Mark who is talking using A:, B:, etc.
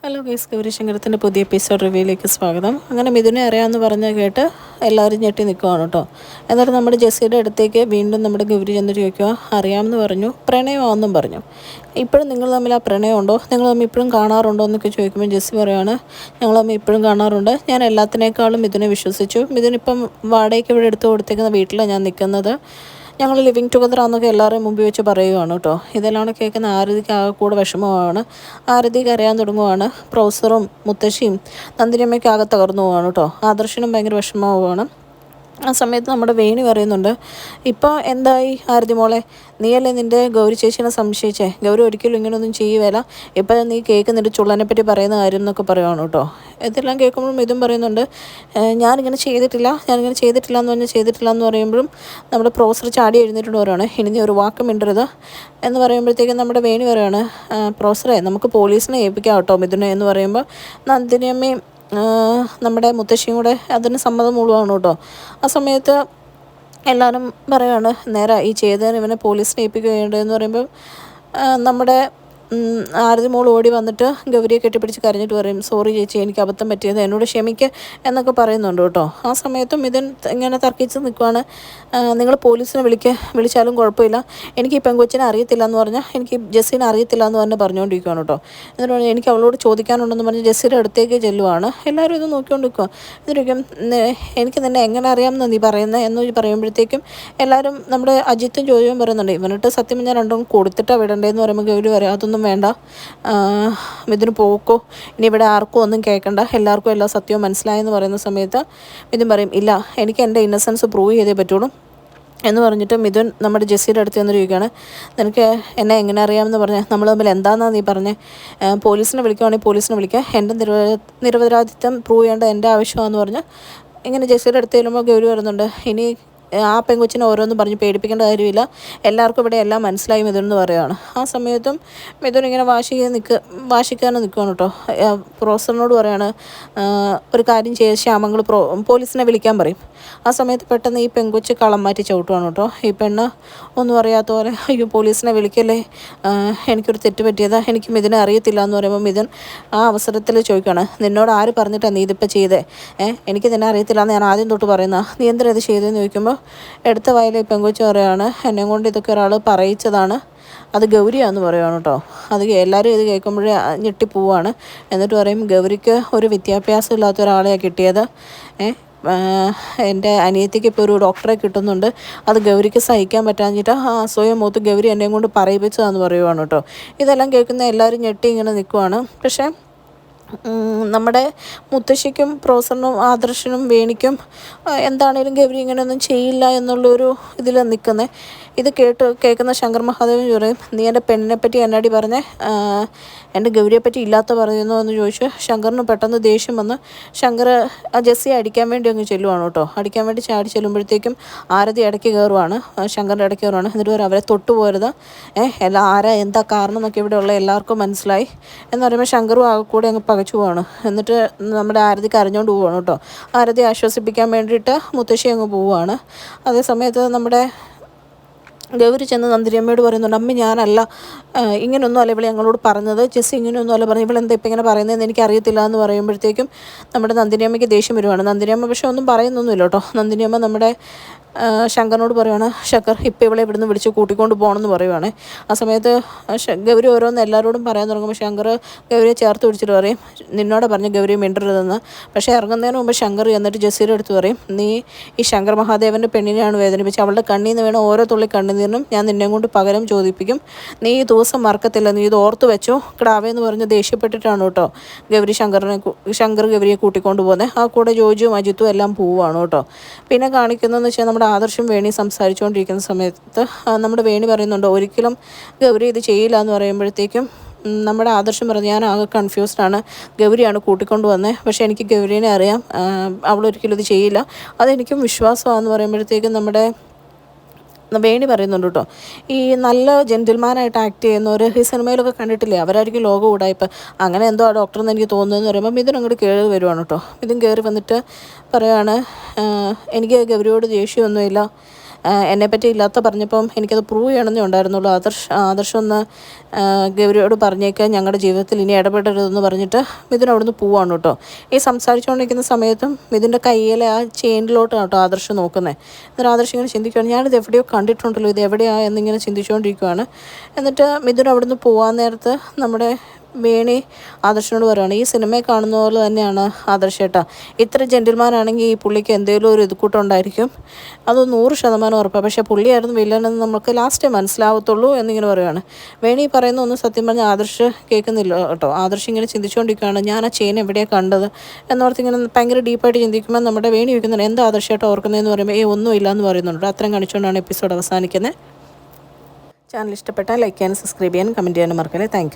A: Hello guys, ഗൗരീശങ്കരത്തിൻ്റെ പുതിയ episode റിവ്യൂയിലേക്ക് സ്വാഗതം. അങ്ങനെ മിഥുനെ അറിയാമെന്ന് പറഞ്ഞ് കേട്ട് എല്ലാവരും ഞെട്ടി നിൽക്കുവാണ് കേട്ടോ. എന്നിട്ട് നമ്മുടെ ജെസ്സിയുടെ അടുത്തേക്ക് വീണ്ടും നമ്മുടെ ഗൗരി ചെന്നിട്ട് ചോദിക്കുക, അറിയാമെന്ന് പറഞ്ഞു, പ്രണയമാണെന്നും പറഞ്ഞു. ഇപ്പോഴും നിങ്ങൾ തമ്മിൽ ആ പ്രണയമുണ്ടോ, നിങ്ങൾ തമ്മിൽ ഇപ്പോഴും കാണാറുണ്ടോ എന്നൊക്കെ ചോദിക്കുമ്പോൾ ജെസ്സി പറയുകയാണ്, ഞങ്ങൾ തമ്മിൽ ഇപ്പോഴും കാണാറുണ്ട്. ഞാൻ എല്ലാത്തിനേക്കാളും മിഥുനെ വിശ്വസിച്ചു. മിഥുനിപ്പം വാടകയ്ക്ക് ഇവിടെ എടുത്ത് കൊടുത്തേക്കുന്ന വീട്ടിലാണ് ഞാൻ നിൽക്കുന്നത്. ഞങ്ങൾ ലിവിങ് ടുഗദർ ആണെന്നൊക്കെ എല്ലാവരെയും മുമ്പിൽ വെച്ച് പറയുകയാണ് കേട്ടോ. ഇതെല്ലാം കേൾക്കുന്ന ആരതിക്ക് ആകെ കൂടെ വിഷമമാണ്. ആരതിക്ക് അറിയാൻ തുടങ്ങുവാണ്. പ്രൊഫസറും മുത്തശ്ശിയും നന്ദിനിയമ്മയ്ക്ക് ആകെ തകർന്നു പോവാണ് കേട്ടോ. ആദർശനും ഭയങ്കര വിഷമമാവുകയാണ്. ആ സമയത്ത് നമ്മുടെ വേണി പറയുന്നുണ്ട്, ഇപ്പോൾ എന്തായി ആരതി മോളെ, നീയല്ലേ നിൻ്റെ ഗൗരി ചേച്ചീനെ സംശയിച്ചേ, ഗൗരി ഒരിക്കലും ഇങ്ങനെയൊന്നും ചെയ്യുകയില്ല, ഇപ്പം നീ കേൾക്കുന്നിട്ട് ചുള്ളനെ പറ്റി പറയുന്ന കാര്യം എന്നൊക്കെ പറയുവാണ് കേട്ടോ. ഇതെല്ലാം കേൾക്കുമ്പോഴും ഇതും പറയുന്നുണ്ട്, ഞാനിങ്ങനെ ചെയ്തിട്ടില്ല എന്ന് പറഞ്ഞ് ചെയ്തിട്ടില്ല എന്ന് പറയുമ്പോഴും നമ്മുടെ പ്രൊഫസർ ചാടി എഴുന്നേറ്റ് പറയുകയാണ്, ഇനി നീ ഒരു വാക്ക് മിണ്ടരുത് എന്ന് പറയുമ്പോഴത്തേക്കും നമ്മുടെ വേണി പറയുകയാണ്, പ്രൊഫസറെ നമുക്ക് പോലീസിനെ ഏൽപ്പിക്കാം കേട്ടോ മിഥുനെ എന്ന് പറയുമ്പോൾ നന്ദിനിയമ്മയും നമ്മുടെ മുത്തശ്ശിയും കൂടെ അതിന് സമ്മതം മൂളുവാണ് കേട്ടോ. ആ സമയത്ത് എല്ലാവരും പറയുകയാണ്, നേരെ ഈ ചെയ്തതിന് ഇവനെ പോലീസിനെ ഏൽപ്പിക്കുകയുണ്ടെന്ന് പറയുമ്പോൾ നമ്മുടെ ആരതി മോൾ ഓടി വന്നിട്ട് ഗൗരിയെ കെട്ടിപ്പിടിച്ച് കരഞ്ഞിട്ട് പറയും, സോറി ചേച്ചി, എനിക്ക് അബദ്ധം പറ്റിയത്, എന്നോട് ക്ഷമിക്കുക എന്നൊക്കെ പറയുന്നുണ്ട് കേട്ടോ. ആ സമയത്തും ഇങ്ങനെ തർക്കിച്ച് നിൽക്കുവാണ്. നിങ്ങൾ പോലീസിനെ വിളിച്ചാലും കുഴപ്പമില്ല, എനിക്ക് ഈ പെങ്കൊച്ചിനെ അറിയത്തില്ല എന്ന് പറഞ്ഞാൽ എനിക്ക് ജെസ്സിനെ അറിയത്തില്ല എന്ന് തന്നെ പറഞ്ഞുകൊണ്ടിരിക്കുകയാണ് കേട്ടോ. എന്നിട്ട് പറഞ്ഞാൽ എനിക്ക് അവളോട് ചോദിക്കാനുണ്ടെന്ന് പറഞ്ഞ് ജെസ്സിയുടെ അടുത്തേക്ക് ചെല്ലുവാണ്. എല്ലാവരും ഇത് നോക്കിക്കൊണ്ട് നിൽക്കുക. എന്നിരിക്കും, എനിക്ക് നിന്നെ എങ്ങനെ അറിയാമെന്ന് നീ പറയുന്നത് എന്ന് പറയുമ്പോഴത്തേക്കും എല്ലാവരും നമ്മുടെ അജിത്തും ജോലിയും പറയുന്നുണ്ട്, ഇവനിട്ട് സത്യം ഞാൻ രണ്ടും കൊടുത്തിട്ടാണ് വിടണ്ടേന്ന് പറയുമ്പോൾ ഗൗരി പറയാം, അതൊന്നും വേണ്ട, മിഥുന് പോക്കോ, ഇനി ഇവിടെ ആർക്കും ഒന്നും കേൾക്കണ്ട, എല്ലാവർക്കും എല്ലാ സത്യവും മനസ്സിലായെന്ന് പറയുന്ന സമയത്ത് മിഥുൻ പറയും, ഇല്ല, എനിക്ക് എൻ്റെ ഇന്നസെൻസ് പ്രൂവ് ചെയ്തേ പറ്റുള്ളൂ എന്ന് പറഞ്ഞിട്ട് മിഥുൻ നമ്മുടെ ജെസ്സിയുടെ അടുത്ത് നിന്ന് ചോദിക്കുകയാണ്, നിനക്ക് എന്നെ എങ്ങനെ അറിയാമെന്ന് പറഞ്ഞാൽ നമ്മൾ തമ്മിൽ എന്താണെന്നാണ് നീ പറഞ്ഞത്, പോലീസിനെ വിളിക്കുകയാണെങ്കിൽ പോലീസിനെ വിളിക്കുക, എൻ്റെ നിരപരാധിത്വം പ്രൂവ് ചെയ്യേണ്ട എൻ്റെ ആവശ്യമാണെന്ന് പറഞ്ഞ് ഇങ്ങനെ ജെസ്സിയുടെ അടുത്ത് ചെല്ലുമ്പോൾ ഗൗരി വരുന്നുണ്ട്, ഇനി ആ പെങ്കൊച്ചിനെ ഓരോന്നും പറഞ്ഞ് പേടിപ്പിക്കേണ്ട കാര്യമില്ല, എല്ലാവർക്കും ഇവിടെ എല്ലാം മനസ്സിലായി മിഥുൻ എന്ന് പറയുകയാണ്. ആ സമയത്തും മിഥുൻ ഇങ്ങനെ വാശിക്കാനും നിൽക്കുകയാണ് കേട്ടോ. പ്രൊഫസറിനോട് പറയാണ്, ഒരു കാര്യം ചെയ്ത് ശ്യാമങ്ങൾ പോലീസിനെ വിളിക്കാൻ പറയും. ആ സമയത്ത് പെട്ടെന്ന് ഈ പെങ്കൊച്ച് കളം മാറ്റി ചവിട്ടുവാണ് കേട്ടോ. ഈ പെണ്ണ് ഒന്നും അറിയാത്ത പോലെ, അയ്യോ പോലീസിനെ വിളിക്കല്ലേ, എനിക്കൊരു തെറ്റ് പറ്റിയതാ, എനിക്ക് മിഥുനെ അറിയത്തില്ല എന്ന് പറയുമ്പോൾ മിഥുൻ ആ അവസരത്തിൽ ചോദിക്കുകയാണ്, നിന്നോട് ആര് പറഞ്ഞിട്ടാണ് നീ ഇതിപ്പോൾ ചെയ്തേ, എനിക്ക് നിന്നെ അറിയത്തില്ല എന്ന് ഞാൻ ആദ്യം തൊട്ട് പറയുന്ന, നീ എന്തിനാ ഇത് ചെയ്തതെന്ന് ചോദിക്കുമ്പോൾ എടുത്ത വയലിൽ പെങ്കൊച്ച് പറയുകയാണ്, എന്നെ കൊണ്ട് ഇതൊക്കെ ഒരാൾ പറയിച്ചതാണ്, അത് ഗൗരിയാണെന്ന് പറയുകയാണ് കേട്ടോ. അത് എല്ലാവരും ഇത് കേൾക്കുമ്പോഴേ ഞെട്ടിപ്പോവാണ്. എന്നിട്ട് പറയും, ഗൗരിക്ക് ഒരു വിദ്യാഭ്യാസം ഇല്ലാത്ത ഒരാളെയാണ് കിട്ടിയത്, എൻ്റെ അനിയത്തിക്ക് ഇപ്പോൾ ഒരു ഡോക്ടറെ കിട്ടുന്നുണ്ട്, അത് ഗൗരിക്ക് സഹിക്കാൻ പറ്റാഞ്ഞിട്ട് ആ അസൂയ മൂത്ത് ഗൗരി എന്നെയും കൊണ്ട് പറയിപ്പിച്ചതാണെന്ന് പറയുവാണ് കേട്ടോ. ഇതെല്ലാം കേൾക്കുന്ന എല്ലാവരും ഞെട്ടി ഇങ്ങനെ നിൽക്കുവാണ്. പക്ഷേ നമ്മുടെ മുത്തശ്ശിക്കും പ്രൊഫസറിനും ആദർശനും വേണിക്കും എന്താണേലും ഗൗരി ഇങ്ങനെയൊന്നും ചെയ്യില്ല എന്നുള്ളൊരു ഇതിൽ നിൽക്കുന്നത്. ഇത് കേൾക്കുന്ന ശങ്കർ മഹാദേവൻ പറയും, നീ എൻ്റെ പെണ്ണിനെ പറ്റി എന്നാടി പറഞ്ഞേ, എൻ്റെ ഗൗരിയെ പറ്റി ഇല്ലാത്ത പറയുന്നു എന്ന് ചോദിച്ചു. ശങ്കറിന് പെട്ടെന്ന് ദേഷ്യം വന്ന് ശങ്കർ ജെസ്സിയെ അടിക്കാൻ വേണ്ടി അങ്ങ് ചെല്ലുവാണ് കേട്ടോ. അടിക്കാൻ വേണ്ടി ചാടി ചെല്ലുമ്പോഴത്തേക്കും ആരതി ഇടയ്ക്ക് കയറുവാണ്, ശങ്കറിൻ്റെ ഇടയ്ക്ക് കയറുവാണ്. എന്നിട്ട് പറയും, അവരെ തൊട്ടു പോരുത്, ആരാ എന്താ കാരണം എന്നൊക്കെ ഇവിടെയുള്ള എല്ലാവർക്കും മനസ്സിലായി എന്ന് പറയുമ്പോൾ ശങ്കറും ആകെ കൂടെ അങ്ങ് പകച്ചു പോവാണ്. എന്നിട്ട് നമ്മുടെ ആരതി കരഞ്ഞുകൊണ്ട് പോവുകയാണ് കേട്ടോ. ആരതി ആശ്വസിപ്പിക്കാൻ വേണ്ടിയിട്ട് മുത്തശ്ശി അങ്ങ് പോവുകയാണ്. അതേ സമയത്ത് നമ്മുടെ ഗൗരി ചെന്ന് നന്ദിനിയമ്മയോട് പറയുന്നുണ്ട്, അമ്മ ഞാനല്ല, ഇങ്ങനെയൊന്നും അല്ല ഇവളെ ഞങ്ങളോട് പറഞ്ഞത്, ജെസ്സി ഇങ്ങനെയൊന്നും അല്ല പറഞ്ഞു, ഇവളെന്താ ഇപ്പം ഇങ്ങനെ പറയുന്നതെന്ന് എനിക്കറിയത്തില്ല എന്ന് പറയുമ്പോഴത്തേക്കും നമ്മുടെ നന്ദിനിയമ്മയ്ക്ക് ദേഷ്യം വരുവാണ്. നന്ദിനിയമ്മ പക്ഷേ ഒന്നും പറയുന്നൊന്നുമില്ല കേട്ടോ. നന്ദിനിയമ്മ നമ്മുടെ ശങ്കറിനോട് പറയുവാണ്, ശങ്കർ ഇപ്പം ഇവളെ ഇവിടുന്ന് വിളിച്ച് കൂട്ടിക്കൊണ്ട് പോകണമെന്ന് പറയുവാണ്. ആ സമയത്ത് ഗൗരി ഓരോന്ന് എല്ലാവരോടും പറയാൻ തുടങ്ങുമ്പോൾ ശങ്കർ ഗൗരിയെ ചേർത്ത് പിടിച്ചിട്ട് പറയും, നിന്നോട് പറഞ്ഞ് ഗൗരി മിണ്ടരുതെന്ന്. പക്ഷേ ഇറങ്ങുന്നതിന് മുമ്പ് ശങ്കർ എന്നിട്ട് ജെസ്സിയുടെ അടുത്ത് പറയും, നീ ഈ ശങ്കർ മഹാദേവൻ്റെ പെണ്ണിനെയാണ് വേദനിപ്പിച്ചത്, അവളുടെ കണ്ണിൽ നിന്ന് വീണ ഓരോ തുള്ളി കണ്ണുനീരിനും ഞാൻ നിന്നെ കൊണ്ട് പകരം ചോദിപ്പിക്കും, നീ ഈ ദിവസം മറക്കത്തില്ല, നീ ഇത് ഓർത്ത് വെച്ചോ കിടാവേന്ന് പറഞ്ഞ് ദേഷ്യപ്പെട്ടിട്ടാണ് കേട്ടോ ശങ്കർ ഗൗരിയെ കൂട്ടിക്കൊണ്ട് പോകുന്നത്. ആ കൂടെ ജോജിയും അജിത്തും എല്ലാം പോവുകയാണ് കേട്ടോ. പിന്നെ കാണിക്കുന്നതെന്ന് വെച്ചാൽ നമ്മുടെ ആദർശം വേണി സംസാരിച്ചുകൊണ്ടിരിക്കുന്ന സമയത്ത് നമ്മുടെ വേണി പറയുന്നുണ്ട്, ഒരിക്കലും ഗൗരി ഇത് ചെയ്യില്ല എന്ന് പറയുമ്പോഴത്തേക്കും നമ്മുടെ ആദർശം പറഞ്ഞു, ഞാൻ ആകെ കൺഫ്യൂസ്ഡാണ്, ഗൗരിയാണ് കൂട്ടിക്കൊണ്ട് വന്നത്, പക്ഷേ എനിക്ക് ഗൗരീനെ അറിയാം, അവളൊരിക്കലും ഇത് ചെയ്യില്ല, അതെനിക്കും വിശ്വാസമാണെന്ന് പറയുമ്പോഴത്തേക്കും നമ്മുടെ വേണി പറയുന്നുണ്ട് കേട്ടോ. ഈ നല്ല ജെൻറ്റിൽമാനായിട്ട് ആക്ട് ചെയ്യുന്നവർ ഈ സിനിമയിലൊക്കെ കണ്ടിട്ടില്ലേ, അവരായിരിക്കും ലോകം കൂടായിപ്പോൾ അങ്ങനെ എന്തോ ആ ഡോക്ടറെന്ന് എനിക്ക് തോന്നുന്നതെന്ന് പറയുമ്പോൾ ഇതിനും അങ്ങോട്ട് കയറി വരുവാണ് കേട്ടോ. ഇതും കയറി വന്നിട്ട് പറയുകയാണ്, എനിക്ക് ഗൗരിയോട് ദേഷ്യമൊന്നുമില്ല, എന്നെപ്പറ്റി ഇല്ലാത്ത പറഞ്ഞപ്പം എനിക്കത് പ്രൂവ് ചെയ്യണമെന്നേ ഉണ്ടായിരുന്നുള്ളൂ. ആദർശം ഒന്ന് ഗൗരിയോട് പറഞ്ഞേക്കാൻ ഞങ്ങളുടെ ജീവിതത്തിൽ ഇനി ഇടപെടരുതെന്ന് പറഞ്ഞിട്ട് മിഥുൻ അവിടുന്ന് പോവാണ് കേട്ടോ. ഈ സംസാരിച്ചുകൊണ്ടിരിക്കുന്ന സമയത്തും മിഥുൻ്റെ കയ്യിലെ ആ ചെയിനിലോട്ടാണ് കേട്ടോ ആദർശം നോക്കുന്നത്. എന്നിട്ട് ആദർശം ഇങ്ങനെ ചിന്തിക്കുകയാണ്, ഞാനിത് എവിടെയോ കണ്ടിട്ടുണ്ടല്ലോ, ഇത് എവിടെയാണ് എന്നിങ്ങനെ ചിന്തിച്ചുകൊണ്ടിരിക്കുകയാണ്. എന്നിട്ട് മിഥുൻ അവിടുന്ന് പോകാൻ നേരത്ത് നമ്മുടെ വേണി ആദർശനോട് പറയുകയാണ്, ഈ സിനിമയിൽ കാണുന്ന പോലെ തന്നെയാണ് ആദർശേട്ടാ, ഇത്ര ജെൻറ്റിൽമാനാണെങ്കിൽ ഈ പുള്ളിക്ക് എന്തെങ്കിലും ഒരു ഇതുകൂട്ടുണ്ടായിരിക്കും, അത് 100% ഉറപ്പാണ്. പക്ഷേ പുള്ളിയായിരുന്നു വില്ലനെന്ന് നമുക്ക് ലാസ്റ്റേ മനസ്സിലാവത്തുള്ളൂ എന്നിങ്ങനെ പറയുകയാണ്. വേണി പറയുന്ന ഒന്നും സത്യം പറഞ്ഞാൽ ആദർശ് കേൾക്കുന്നില്ല കേട്ടോ. ആദർശ് ഇങ്ങനെ ചിന്തിച്ചുകൊണ്ടിരിക്കുകയാണ്, ഞാൻ ആ ചെയിൻ എവിടെയാണ് കണ്ടത് എന്നോർത്ത് ഇങ്ങനെ ഭയങ്കര ഡീപ്പായിട്ട് ചിന്തിക്കുമ്പോൾ നമ്മുടെ വേണി ചോദിക്കുന്നുണ്ട്, എന്താ ആദർശേട്ടാ ഓർക്കുന്നതെന്ന് പറയുമ്പോൾ ഒന്നുമില്ല എന്ന് പറയുന്നുണ്ട്. അത്രയും കാണിച്ചുകൊണ്ടാണ് എപ്പിസോഡ് അവസാനിക്കുന്നത്. ചാനൽ ഇഷ്ടപ്പെട്ടാൽ ലൈക്ക് ചെയ്യാനും സബ്സ്ക്രൈബ് ചെയ്യാനും കമൻറ്റ് ചെയ്യാനും മറക്കല്ലേ. Thank you.